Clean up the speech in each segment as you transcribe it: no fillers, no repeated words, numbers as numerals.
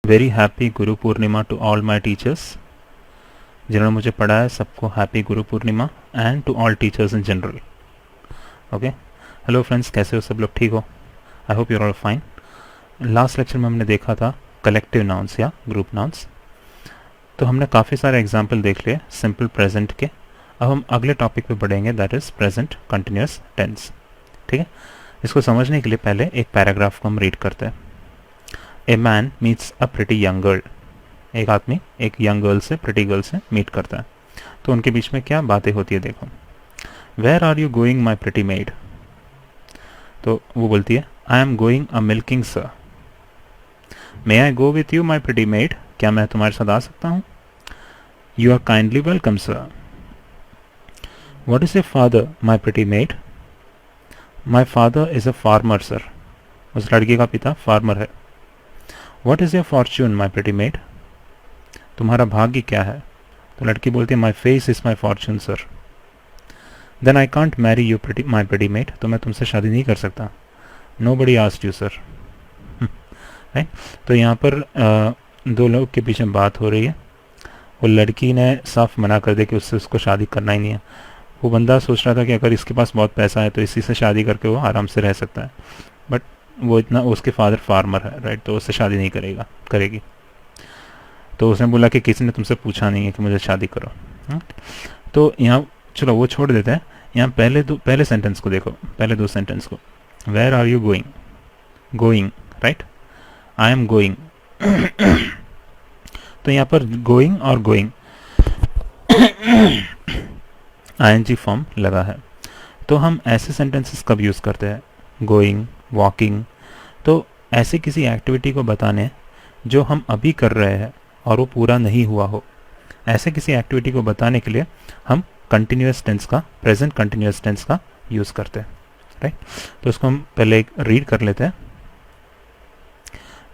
Very happy Guru Purnima to all my teachers. जिन्होंने मुझे पढ़ाया सबको happy Guru Purnima and to all teachers in general. Okay, hello friends, कैसे हो सब लोग? ठीक हो? I hope you're all fine. Last lecture में हमने देखा था कलेक्टिव नाउन्स या ग्रुप नाउन्स। तो हमने काफ़ी सारे एग्जाम्पल देख लिए सिंपल प्रेजेंट के। अब हम अगले टॉपिक पे बढ़ेंगे, that is present continuous tense. ठीक है, इसको समझने के लिए पहले एक पैराग्राफ को हम रीड करते हैं। A man meets a pretty young girl. एक आदमी एक यंग गर्ल से, प्रिटी गर्ल से मीट करता है। तो उनके बीच में क्या बातें होती है देखो। Where are you going my pretty maid? तो वो बोलती है I am going a milking sir. May I go with you my pretty maid? क्या मैं तुम्हारे साथ आ सकता हूँ? You are kindly welcome sir. What is a father my pretty maid? My father is a farmer sir. उस लड़की का पिता फार्मर है। What is your fortune my pretty maid? तुम्हारा भाग्य क्या है? तो लड़की बोलती है my face is my fortune sir. Then I can't marry you pretty my pretty maid. तो मैं तुमसे शादी नहीं कर सकता। Nobody asked you sir. Right, तो यहाँ पर दो लोग के बीच में बात हो रही है। वो लड़की ने साफ मना कर दिया कि उससे उसको शादी करना ही नहीं है। वो बंदा सोच रहा था कि अगर इसके पास बहुत पैसा है तो इसी से शादी करके वो आराम से रह सकता है, बट वो इतना, उसके फादर फार्मर है, राइट, तो उससे शादी नहीं करेगी। तो उसने बोला कि किसी ने तुमसे पूछा नहीं है कि मुझे शादी करो। तो यहाँ चलो वो छोड़ देते हैं। यहाँ पहले सेंटेंस को देखो, पहले दो सेंटेंस को। Where are you going? Going, right, I am going. तो यहाँ पर गोइंग और गोइंग आईएनजी फॉर्म लगा है। तो हम ऐसे सेंटेंसेस कब यूज़ करते हैं? Going, walking. तो ऐसे किसी एक्टिविटी को बताने जो हम अभी कर रहे हैं और वो पूरा नहीं हुआ हो, ऐसे किसी एक्टिविटी को बताने के लिए हम कंटिन्यूअस टेंस का, प्रेजेंट कंटिन्यूअस टेंस का यूज़ करते हैं, राइट। तो उसको हम पहले रीड कर लेते हैं।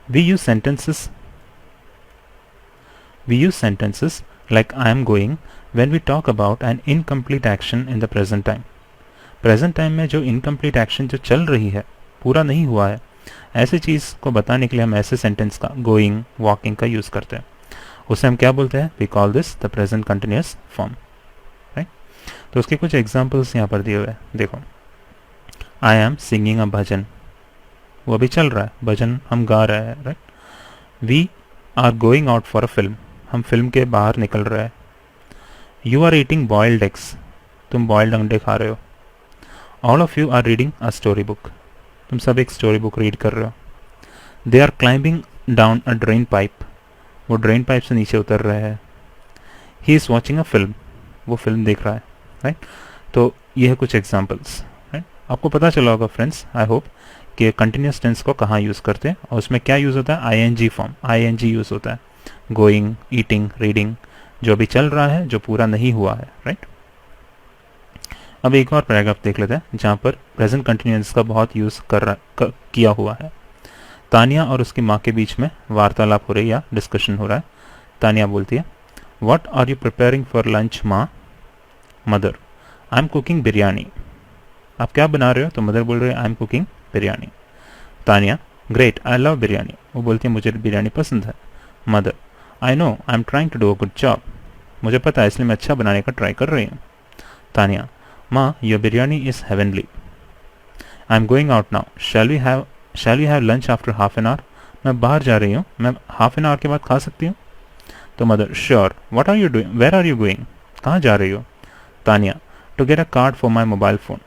We use sentences like I am going when we talk about an incomplete action in the present time. Present time में जो इनकम्प्लीट एक्शन जो चल रही है, पूरा नहीं हुआ है, ऐसी चीज़ को बताने के लिए हम ऐसे सेंटेंस का, गोइंग, वॉकिंग का यूज़ करते हैं। उसे हम क्या बोलते हैं? We call this the present continuous form, right. तो उसके कुछ एग्जांपल्स यहाँ पर दिए हुए हैं, देखो। आई एम सिंगिंग अ भजन, वो अभी चल रहा है, भजन हम गा रहे हैं, right. We are going out for a film, हम फिल्म के बाहर निकल रहे हैं। You are eating boiled eggs, तुम बॉइल्ड अंडे खा रहे हो। All of you are reading a story book, तुम सब एक स्टोरी बुक रीड कर रहे हो। They are climbing down a drain pipe, वो ड्रेन पाइप से नीचे उतर रहे हैं। He is watching a film, वो फिल्म देख रहा है, राइट। तो ये है कुछ एग्जाम्पल्स, राइट। आपको पता चला होगा फ्रेंड्स, आई होप, कि कंटिन्यूस टेंस को कहाँ यूज़ करते हैं और उसमें क्या यूज़ होता है? आईएनजी फॉर्म, आईएनजी यूज़ होता है। गोइंग, ईटिंग, रीडिंग, जो अभी चल रहा है, जो पूरा नहीं हुआ है, राइट। अब एक और पैराग्राफ देख लेते हैं जहाँ पर प्रेजेंट कंटिन्यूअस का बहुत यूज़ किया हुआ है। तानिया और उसकी माँ के बीच में वार्तालाप हो रही है या डिस्कशन हो रहा है। तानिया बोलती है what are you preparing for lunch माँ? Mother I am cooking biryani, आप क्या बना रहे हो? तो मदर बोल रही है I am cooking biryani. Tania great, I love biryani, वो बोलती है मुझे बिरयानी पसंद है। Mother I know, I am trying to do a good job, मुझे पता है इसलिए मैं अच्छा बनाने का ट्राई कर रही हूँ। तानिया माँ your biryani is heavenly. I am going out now, shall we have lunch after half an hour? मैं बाहर जा रही हूँ, मैं हाफ एन आवर के बाद खा सकती हूँ? तो mother sure, what are you doing, where are you going, कहाँ जा रही हो? Tania to get a card for my mobile phone,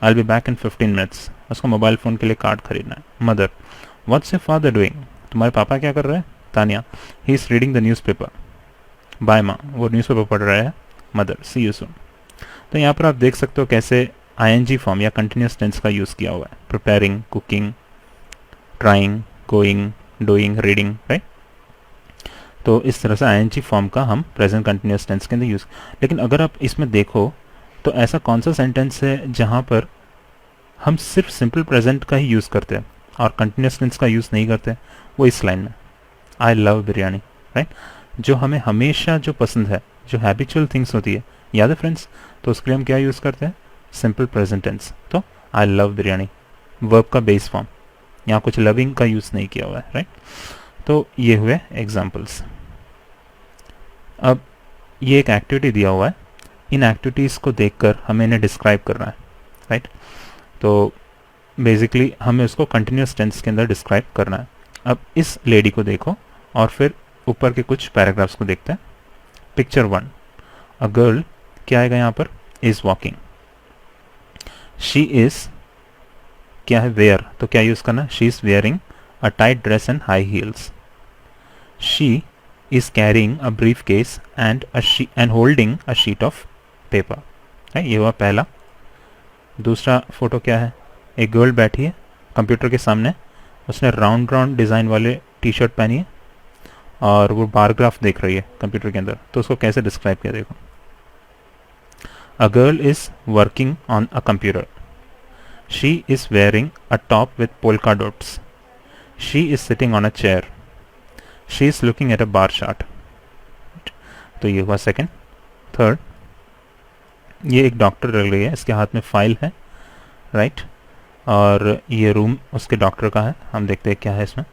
I will be back in 15 minutes, उसको मोबाइल फ़ोन के लिए कार्ड खरीदना है। Mother what's your father doing, तुम्हारे पापा क्या कर रहे हैं? Tania he is reading the newspaper. Bye माँ, वो न्यूज़पेपर पढ़ रहा है। मदर सी यू सून। तो यहाँ पर आप देख सकते हो कैसे आईएनजी फॉर्म या कंटिन्यूअस टेंस का यूज़ किया हुआ है। Preparing, cooking, trying, going, doing, reading, right. तो इस तरह से आईएनजी फॉर्म का हम प्रेजेंट कंटिन्यूअस टेंस के अंदर यूज़। लेकिन अगर आप इसमें देखो तो ऐसा कौन सा सेंटेंस है जहाँ पर हम सिर्फ सिंपल प्रेजेंट का ही यूज़ करते हैं और कंटिन्यूअस टेंस का यूज़ नहीं करते? वो इस लाइन में, आई लव बिरयानी, राइट। जो हमें हमेशा जो पसंद है, जो हैबिचुअल थिंग्स होती है, याद है फ्रेंड्स, तो उसके लिए हम क्या यूज़ करते हैं? Simple present tense. तो आई लव बिरयानी, वर्ब का बेस फॉर्म, यहाँ कुछ लविंग का यूज़ नहीं किया हुआ है, राइट। तो ये हुए एग्जाम्पल्स। अब ये एक एक्टिविटी दिया हुआ है, इन एक्टिविटीज़ को देखकर हमें इन्हें डिस्क्राइब करना है, राइट। तो बेसिकली हमें उसको कंटिन्यूस टेंस के अंदर डिस्क्राइब करना है। अब इस लेडी को देखो और फिर ऊपर के कुछ पैराग्राफ्स को देखते हैं। पिक्चर 1, अ गर्ल, क्या आएगा यहाँ पर, इज वॉकिंग। शी इज क्या है, वेयर, तो क्या यूज करना है, she is wearing a tight dress and high heels. She is carrying a brief case and holding a sheet of paper, है, ये हुआ पहला। दूसरा फोटो क्या है, एक गर्ल बैठी है कंप्यूटर के सामने, उसने राउंड राउंड डिज़ाइन वाले टी शर्ट पहनी है और वो बार ग्राफ देख रही है कंप्यूटर के अंदर। तो उसको कैसे डिस्क्राइब किया, देखो, a girl is working on a computer, she is wearing a top width polka dots, she is sitting on a chair, she is looking at a bar chart. तो ये हुआ सेकंड। थर्ड, ये एक doctor लग रही है, इसके हाथ में फाइल है, राइट, और ये रूम उसके डॉक्टर का है। हम देखते हैं क्या है इसमें।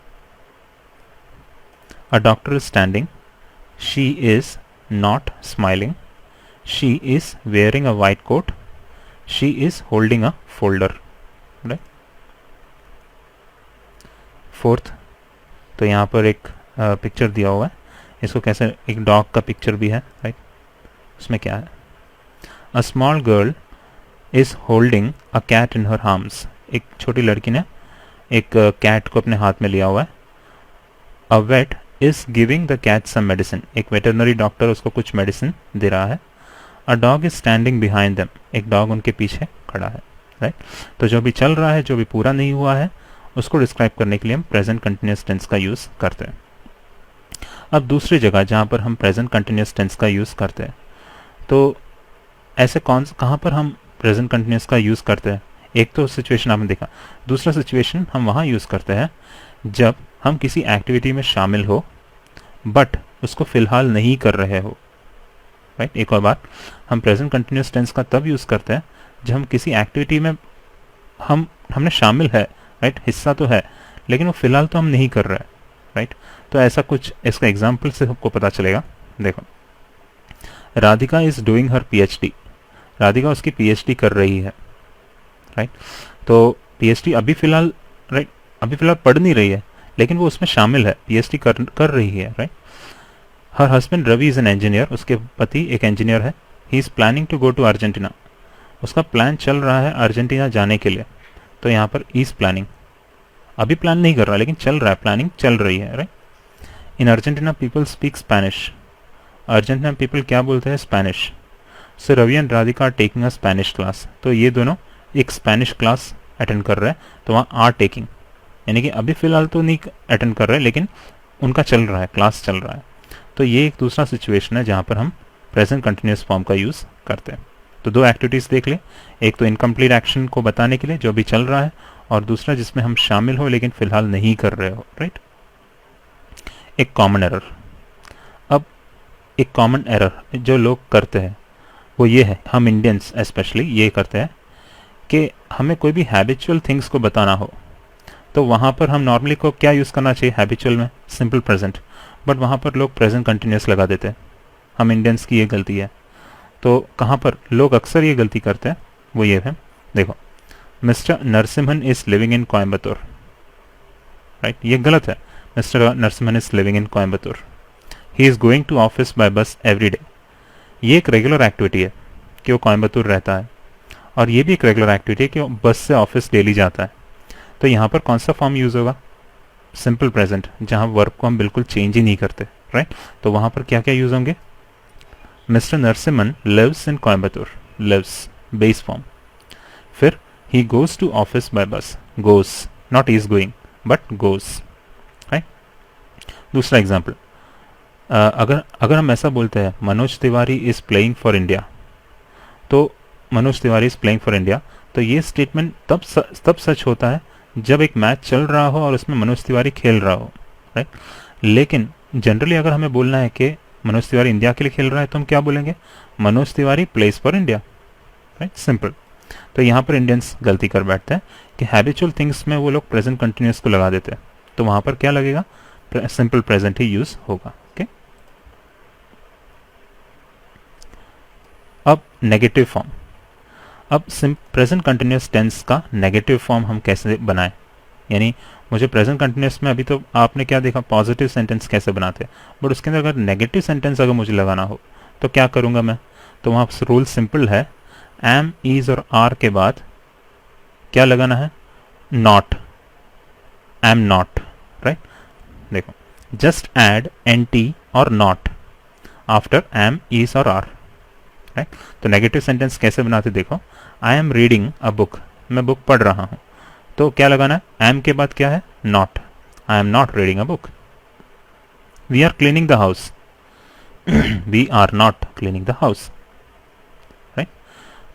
A doctor is standing, she is not smiling, she is wearing a white coat, she is holding a folder, right. Fourth, तो यहाँ पर एक पिक्चर दिया हुआ है, इसको कैसे, एक डॉग का पिक्चर भी है, राइट। उसमें क्या है, a small girl is holding a cat in her arms, एक छोटी लड़की ने एक कैट को अपने हाथ में लिया हुआ है। A vet is giving the cat some medicine, एक वेटरनरी डॉक्टर उसको कुछ मेडिसिन दे रहा है। A dog is standing behind them, एक डॉग उनके पीछे खड़ा है, राइट। तो जो भी चल रहा है, जो भी पूरा नहीं हुआ है, उसको डिस्क्राइब करने के लिए हम प्रेजेंट कंटिन्यूस टेंस का यूज करते हैं। अब दूसरी जगह जहाँ पर हम प्रेजेंट कंटिन्यूस टेंस का यूज करते हैं, तो ऐसे कहाँ पर हम प्रेजेंट कंटिन्यूस का यूज करते हैं, एक तो सिचुएशन आपने देखा, दूसरा सिचुएशन हम वहाँ यूज करते हैं जब हम किसी एक्टिविटी में शामिल हो बट उसको फिलहाल नहीं कर रहे हो, राइट। एक और बात, हम प्रेजेंट कंटिन्यूस टेंस का तब यूज करते हैं जब हम किसी एक्टिविटी में हमने शामिल है, राइट, हिस्सा तो है लेकिन वो फिलहाल तो हम नहीं कर रहे हैं, राइट। तो ऐसा कुछ इसका एग्जाम्पल से आपको पता चलेगा। देखो, Radhika is doing her PhD, Radhika उसकी पीएचडी कर रही है, राइट। तो पीएचडी अभी फिलहाल, राइट, अभी फिलहाल पढ़ नहीं रही है लेकिन वो उसमें शामिल है, पीएचडी कर रही है, right. Her husband Ravi is an engineer, उसके पति एक इंजीनियर है। He is planning to go to Argentina, उसका प्लान चल रहा है अर्जेंटीना जाने के लिए। तो यहाँ पर इज प्लानिंग, अभी प्लान नहीं कर रहा लेकिन चल रहा है, प्लानिंग चल रही है, right. In Argentina people speak Spanish, Argentina people क्या बोलते हैं, Spanish. So Ravi and Radhika are taking a Spanish class, तो ये दोनों एक स्पेनिश क्लास अटेंड कर रहे हैं। तो वहाँ आर टेकिंग यानी कि अभी फिलहाल तो नहीं अटेंड कर रहे लेकिन उनका चल रहा है, क्लास चल रहा है। तो ये एक दूसरा सिचुएशन है जहाँ पर हम प्रेजेंट कंटिन्यूस फॉर्म का यूज़ करते हैं। तो दो एक्टिविटीज़ देख ले, एक तो इनकम्प्लीट एक्शन को बताने के लिए जो भी चल रहा है, और दूसरा जिसमें हम शामिल हो लेकिन फिलहाल नहीं कर रहे हो, राइट। एक कॉमन एरर, अब एक कॉमन एरर जो लोग करते हैं वो ये है, हम इंडियंस स्पेशली ये करते हैं कि हमें कोई भी हैबिचुअल थिंग्स को बताना हो तो वहाँ पर हम नॉर्मली को क्या यूज़ करना चाहिए, हैबिचुअल में सिंपल प्रेजेंट, बट वहाँ पर लोग प्रेजेंट कंटिन्यूस लगा देते हैं। हम इंडियंस की ये गलती है। तो कहाँ पर लोग अक्सर ये गलती करते हैं वो ये है, देखो, Mr Narasimhan is living in Coimbatore, right, ये गलत है। Mr Narasimhan is living in Coimbatore, he is going to office by bus every day. ये एक रेगुलर एक्टिविटी है कि वो कोयम्बतूर रहता है, और ये भी एक रेगुलर एक्टिविटी है कि वो बस से ऑफिस डेली जाता है। तो यहाँ पर कौन सा फॉर्म यूज होगा, सिंपल प्रेजेंट, जहाँ वर्ब को हम बिल्कुल चेंज ही नहीं करते, राइट। तो वहाँ पर क्या क्या यूज होंगे, mister Narasimhan lives in Coimbatore, lives base form. फिर he goes to office by bus, goes, not is going but goes, right. दूसरा एग्जाम्पल, अगर हम ऐसा बोलते हैं Manoj Tiwari is playing for India, तो Manoj Tiwari is playing for India, तो ये स्टेटमेंट तब सच होता है जब एक मैच चल रहा हो और उसमें मनोज तिवारी खेल रहा हो, राइट। लेकिन जनरली अगर हमें बोलना है कि मनोज तिवारी इंडिया के लिए खेल रहा है तो हम क्या बोलेंगे, Manoj Tiwari place for India, right, simple. तो यहाँ पर इंडियंस गलती कर बैठते हैं कि हैबिचुअल थिंग्स में वो लोग प्रेजेंट कंटिन्यूस को लगा देते हैं। तो वहाँ पर क्या लगेगा, सिंपल प्रेजेंट ही यूज होगा. ओके. अब नेगेटिव फॉर्म. अब प्रेजेंट कंटिन्यूस टेंस का नेगेटिव फॉर्म हम कैसे बनाएं. यानी मुझे प्रेजेंट कंटिन्यूस में अभी तो आपने क्या देखा, पॉजिटिव सेंटेंस कैसे बनाते हैं, बट उसके अंदर अगर नेगेटिव सेंटेंस अगर मुझे लगाना हो तो क्या करूंगा मैं. तो वहाँ रूल सिंपल है, एम, इज और आर के बाद क्या लगाना है, नॉट. Am not, right. देखो, जस्ट ऐड एन टी और नॉट आफ्टर एम, इज और आर, राइट. तो नेगेटिव सेंटेंस कैसे बनाते देखो, I am reading a book, मैं बुक पढ़ रहा हूं. तो क्या लगाना है, एम के बाद क्या है, not. I am not reading a book. We are cleaning the house, we are not cleaning the house, right.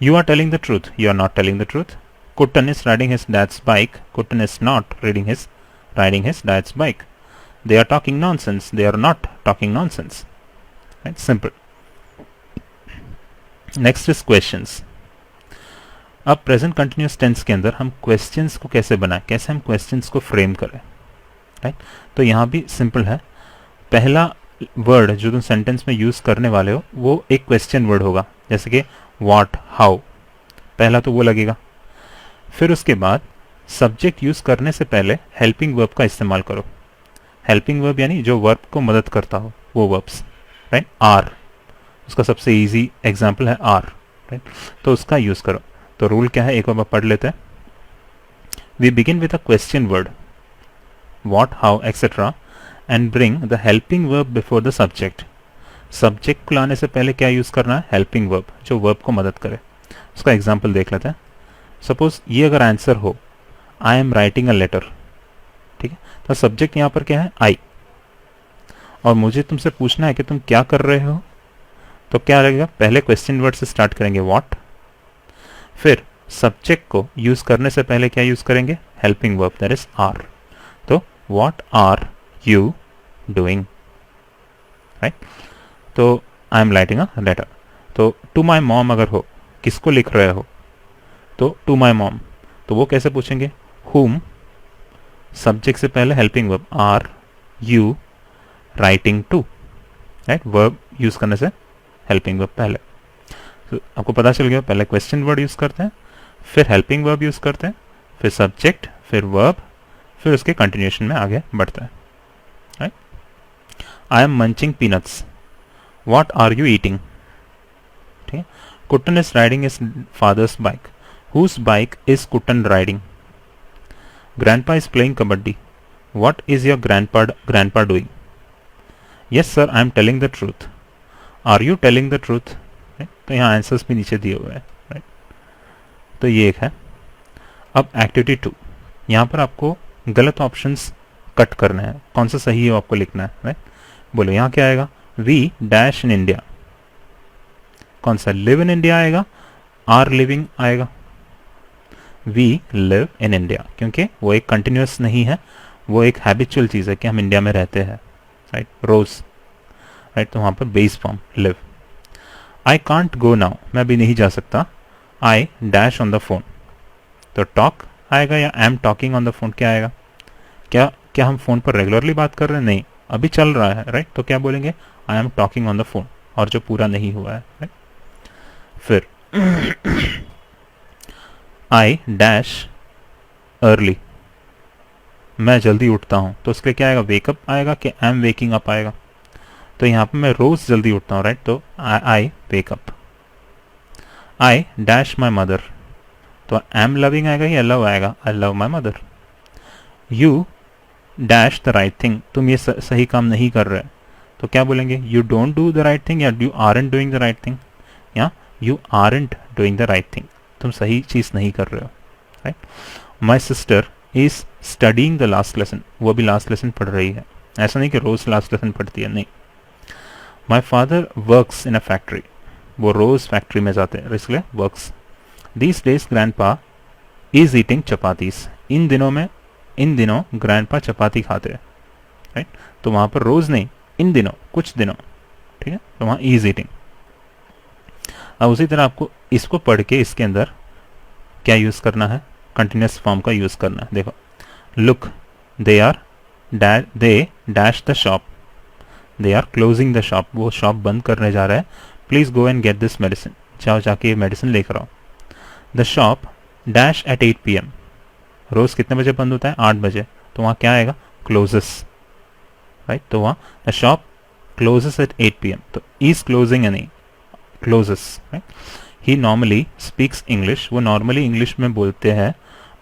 You are telling the truth, you are not telling the truth. Kutan is riding his dad's bike, Kutan is not riding his dad's bike. They are talking nonsense, they are not talking nonsense, right. Simple. Next is questions. अब present continuous tense के अंदर हम questions को कैसे बनाएं, कैसे हम questions को फ्रेम करें, राइट. तो यहाँ भी सिंपल है, पहला वर्ड जो तुम सेंटेंस में यूज करने वाले हो वो एक क्वेश्चन वर्ड होगा, जैसे कि व्हाट, हाउ, पहला तो वो लगेगा. फिर उसके बाद सब्जेक्ट यूज करने से पहले हेल्पिंग वर्ब का इस्तेमाल करो. हेल्पिंग वर्ब यानी जो वर्ब को मदद करता हो वो वर्ब्स, राइट. आर, उसका सबसे इजी एग्जांपल है आर, राइट. तो उसका यूज करो. तो रूल क्या है, एक बार पढ़ लेते हैं. We begin with a question word, what, how, etcetera, and bring the helping verb before the subject. Subject को लाने से पहले क्या यूज करना है, हेल्पिंग वर्ब, जो वर्ब को मदद करे. उसका एग्जाम्पल देख लेते हैं. सपोज ये अगर आंसर हो, I am writing a letter, ठीक है. तो सब्जेक्ट यहां पर क्या है, आई, और मुझे तुमसे पूछना है कि तुम क्या कर रहे हो. तो क्या रहेगा, पहले क्वेश्चन वर्ड से स्टार्ट करेंगे व्हाट, फिर सब्जेक्ट को यूज करने से पहले क्या यूज करेंगे, helping verb, that is are. तो what are you doing, right. तो I am writing a letter. तो टू माई मॉम अगर हो, किसको लिख रहे हो, तो टू माई मॉम. तो वो कैसे पूछेंगे, हुम, सब्जेक्ट से पहले helping verb, are you writing too, right. Verb use करने से हेल्पिंग वर्ब पहले. तो आपको पता चल गया, पहले क्वेश्चन वर्ड यूज करते हैं, फिर हेल्पिंग वर्ब यूज करते हैं, फिर सब्जेक्ट, फिर वर्ब, फिर उसके कंटिन्यूएशन में आगे बढ़ता है, right. I am munching peanuts, what are you eating, ठीक है. Kutan is riding his father's bike, whose bike is Kutan riding. Grandpa is playing kabaddi. What is your grandpa doing? Yes sir, I am telling the truth. Are you telling the truth? तो यहाँ answers भी नीचे दिए हुए हैं, right. तो ये एक है. अब एक्टिविटी 2, यहाँ पर आपको गलत ऑप्शंस कट करना है, कौन सा सही है वो आपको लिखना है, राइट. बोलो यहाँ क्या आएगा, वी डैश इन इंडिया, कौन सा, लिव इन इंडिया आएगा, आर लिविंग आएगा. वी लिव इन इंडिया, क्योंकि वो एक कंटिन्यूस नहीं है, वो एक हैबिचुअल चीज़ है कि हम इंडिया में रहते हैं, राइट. रोज, राइट. तो वहाँ पर base form live. I can't go now, मैं अभी नहीं जा सकता, I dash on the phone. तो टॉक आएगा या I am talking on the phone, क्या आएगा, क्या हम फोन पर रेगुलरली बात कर रहे हैं, नहीं, अभी चल रहा है, राइट. तो क्या बोलेंगे, I am talking on the phone, और जो पूरा नहीं हुआ है, राइट. फिर आई डैश अर्ली, मैं जल्दी उठता हूं. तो उसके लिए क्या आएगा, वेकअप आएगा कि आई एम वेकिंग अप आएगा. तो यहाँ पे मैं रोज जल्दी उठता हूँ, राइट. तो I wake up. I dash my mother, तो आई एम लविंग आएगा या लव आएगा, I love my mother. You dash the right thing, तुम ये सही काम नहीं कर रहे, तो क्या बोलेंगे, you don't do the right thing, या you aren't doing the right thing, या you aren't doing the right thing, तुम सही चीज नहीं कर रहे हो, right. My sister is studying the last lesson, वो भी लास्ट लेसन पढ़ रही है, ऐसा नहीं कि रोज लास्ट लेसन पढ़ती है, नहीं. My father works in a factory, वो रोज फैक्ट्री में जाते हैं, इसलिए works. These days grandpa is eating chapatis, इन दिनों ग्रैंडपा चपाती खाते हैं, राइट. तो वहां पर रोज नहीं, इन दिनों, कुछ दिनों, ठीक है. तो वहां इज ईटिंग. अब उसी तरह आपको इसको पढ़ के इसके अंदर क्या यूज करना है, कंटिन्यूस फॉर्म का यूज करना है. देखो, look they are they dash the shop, they are closing the shop, वो शॉप बंद करने जा रहा है, please go and get this medicine, जाओ जाके ये मेडिसिन लेकर आओ। The shop dash at 8 PM, रोज कितने बजे बंद होता है? 8 बजे, तो वहाँ क्या आएगा? Closes, right? तो वहाँ the shop closes at 8 PM, तो इज क्लोजिंग यानी closes, right? He normally speaks English, वो नॉर्मली इंग्लिश में बोलते हैं,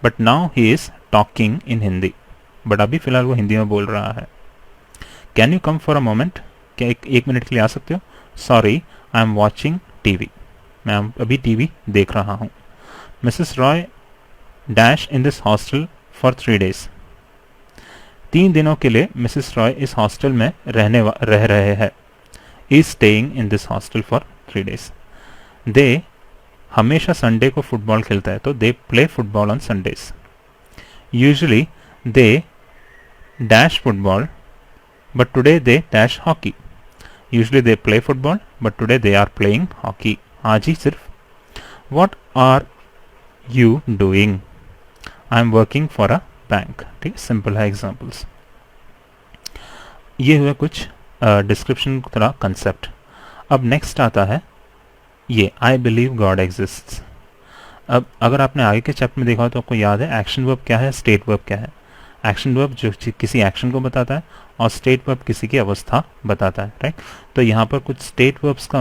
but now he is talking in Hindi, but अभी फिलहाल वो हिंदी में बोल रहा है। Can you come for a moment, क्या एक मिनट के लिए आ सकते हो? Sorry I am watching TV, मैं अभी टीवी देख रहा हूँ। Mrs Roy dash in this hostel for 3 days, 3 दिनों के लिए मिसेस रॉय इस हॉस्टल में रह रहे हैं। Is staying in this hostel for 3 days। They हमेशा संडे को फुटबॉल खेलता है, तो they play football on Sundays. Usually they dash football but today they dash hockey, usually they play football but today they are playing hockey, आज ही सिर्फ। What are you doing? I am working for a bank, ठीक है, simple है examples. ये हुआ कुछ description थोड़ा कंसेप्ट। अब नेक्स्ट आता है ये आई बिलीव गॉड एग्जिस्ट्स। अब अगर आपने आगे के चैप्टर में देखा हो तो आपको याद है एक्शन वर्ब क्या है, स्टेट वर्ब क्या है। एक्शन वर्ब जो किसी एक्शन को बताता है और स्टेट वर्ब किसी की अवस्था बताता है, राइट? तो यहाँ पर कुछ स्टेट वर्ब्स का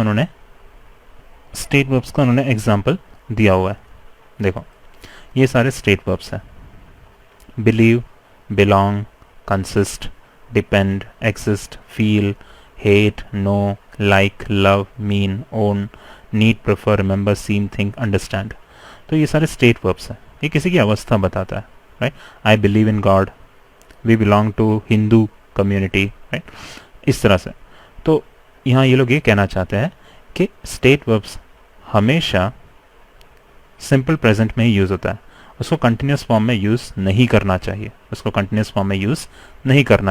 उन्होंने एग्जाम्पल दिया हुआ है। देखो ये सारे स्टेट वर्ब्स हैं, believe, belong, consist, depend, exist, feel, hate, know, like, love, mean, own, need, prefer, remember, seem, think, understand. तो ये सारे स्टेट वर्ब्स हैं, ये किसी की अवस्था बताता है, right? I believe in God, we belong to Hindu community, right? इस तरह से। तो यहाँ ये लोग ये कहना चाहते हैं कि स्टेट वर्ब्स हमेशा सिंपल प्रेजेंट में ही यूज़ होता है, उसको कंटिन्यूस फॉर्म में यूज़ नहीं करना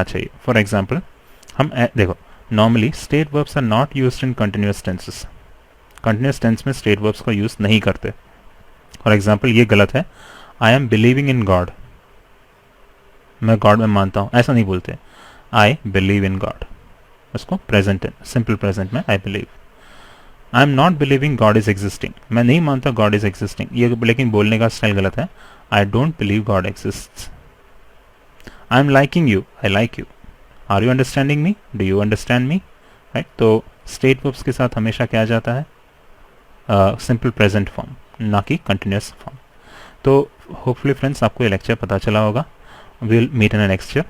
चाहिए, फॉर एग्जाम्पल हम देखो normally state verbs are not used in continuous tenses, continuous tense में स्टेट वर्ब्स का यूज़ नहीं करते। फॉर एग्जाम्पल ये गलत है, I am believing in God, मैं गॉड में मानता हूँ, ऐसा नहीं बोलते, आई बिलीव इन गॉड, उसको प्रेजेंट सिंपल प्रेजेंट में I believe. I am not believing God is existing, मैं नहीं मानता गॉड इज एग्जिस्टिंग, ये लेकिन बोलने का स्टाइल गलत है, I don't believe God exists. I am liking you, I like you, are you understanding me, do you understand me, right? तो स्टेट वर्ब्स के साथ हमेशा क्या जाता है? सिंपल प्रेजेंट फॉर्म, ना कि कंटिन्यूस फॉर्म। तो होपफुली फ्रेंड्स आपको ये लेक्चर पता चला होगा। Will meet in next year.